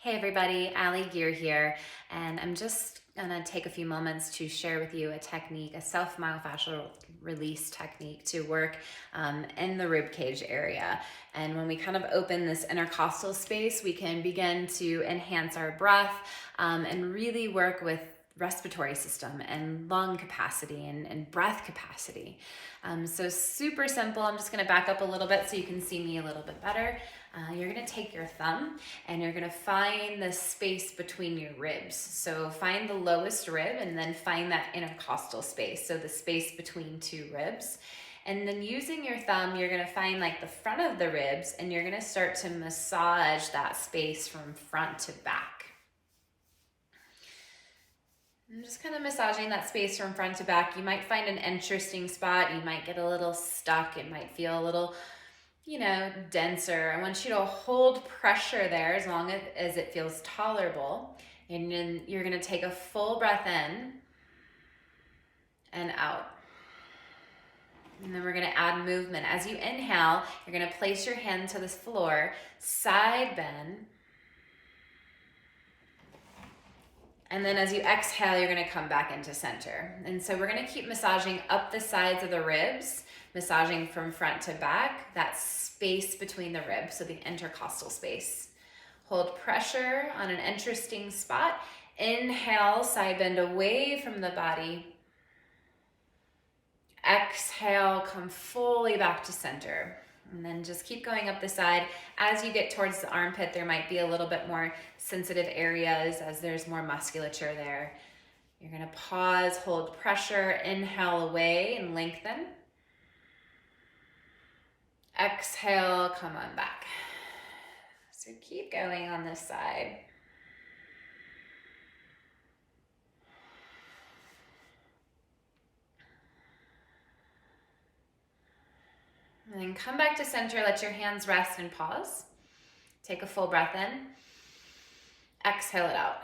Hey everybody, Ali Gear here, and I'm just gonna take a few moments to share with you a technique, a self-myofascial release technique to work in the rib cage area. And when we kind of open this intercostal space, we can begin to enhance our breath and really work with respiratory system and lung capacity and breath capacity. So super simple. I'm just gonna back up a little bit so you can see me a little bit better. You're gonna take your thumb and you're gonna find the space between your ribs. So find the lowest rib and then find that intercostal space. So the space between two ribs. And then using your thumb, you're gonna find like the front of the ribs and you're gonna start to massage that space from front to back. I'm just kind of massaging that space from front to back. You might find an interesting spot. You might get a little stuck. It might feel a little, denser. I want you to hold pressure there as long as it feels tolerable. And then you're going to take a full breath in and out. And then we're going to add movement. As you inhale, you're going to place your hand to the floor, side bend. And then as you exhale, you're gonna come back into center. And so we're gonna keep massaging up the sides of the ribs, massaging from front to back, that space between the ribs, so the intercostal space. Hold pressure on an interesting spot. Inhale, side bend away from the body. Exhale, come fully back to center. And then just keep going up the side. As you get towards the armpit, there might be a little bit more sensitive areas as there's more musculature there. You're gonna pause, hold pressure, inhale away and lengthen. Exhale, come on back. So keep going on this side. And then come back to center, let your hands rest and pause. Take a full breath in. Exhale it out.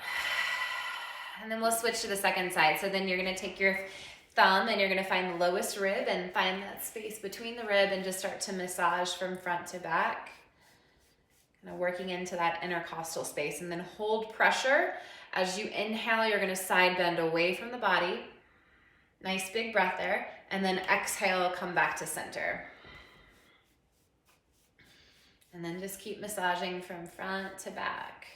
And then we'll switch to the second side. So then you're gonna take your thumb and you're gonna find the lowest rib and find that space between the rib and just start to massage from front to back. Kind of working into that intercostal space, and then hold pressure. As you inhale, you're gonna side bend away from the body. Nice big breath there. And then exhale, come back to center. And then just keep massaging from front to back.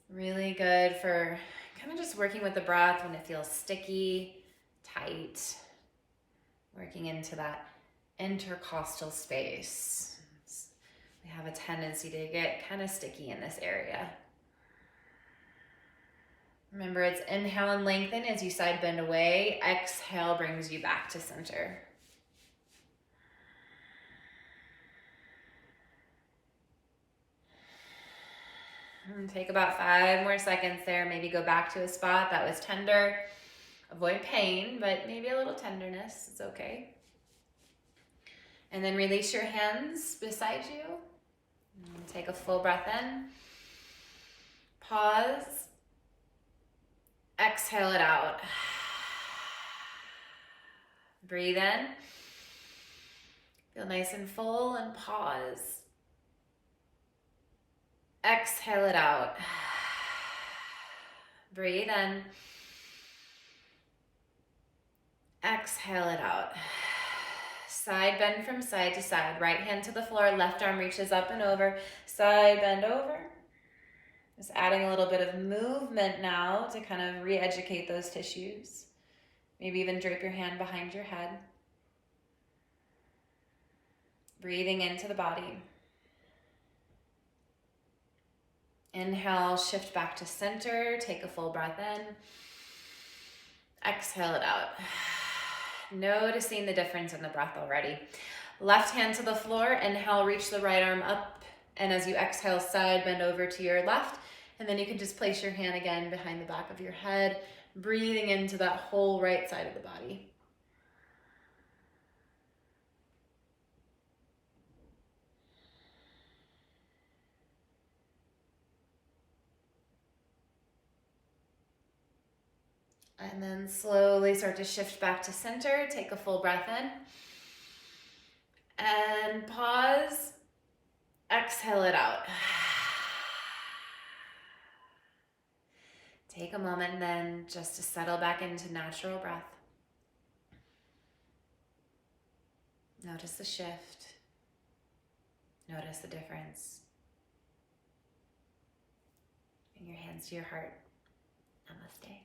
Really good for kind of just working with the breath when it feels sticky, tight, working into that intercostal space. We have a tendency to get kind of sticky in this area. Remember, it's inhale and lengthen as you side bend away. Exhale brings you back to center. And take about 5 more seconds there. Maybe go back to a spot that was tender. Avoid pain, but maybe a little tenderness. It's okay. And then release your hands beside you. And take a full breath in. Pause. Exhale it out. Breathe in. Feel nice and full and pause. Exhale it out. Breathe in. Exhale it out. Side bend from side to side. Right hand to the floor, left arm reaches up and over. Side bend over. Just adding a little bit of movement now to kind of re-educate those tissues. Maybe even drape your hand behind your head. Breathing into the body. Inhale, shift back to center. Take a full breath in. Exhale it out. Noticing the difference in the breath already. Left hand to the floor. Inhale, reach the right arm up. And as you exhale, side bend over to your left. And then you can just place your hand again behind the back of your head, breathing into that whole right side of the body. And then slowly start to shift back to center. Take a full breath in. And pause. exhale it out. Take a moment then just to settle back into natural breath. Notice the shift. Notice the difference. Bring your hands to your heart. Namaste.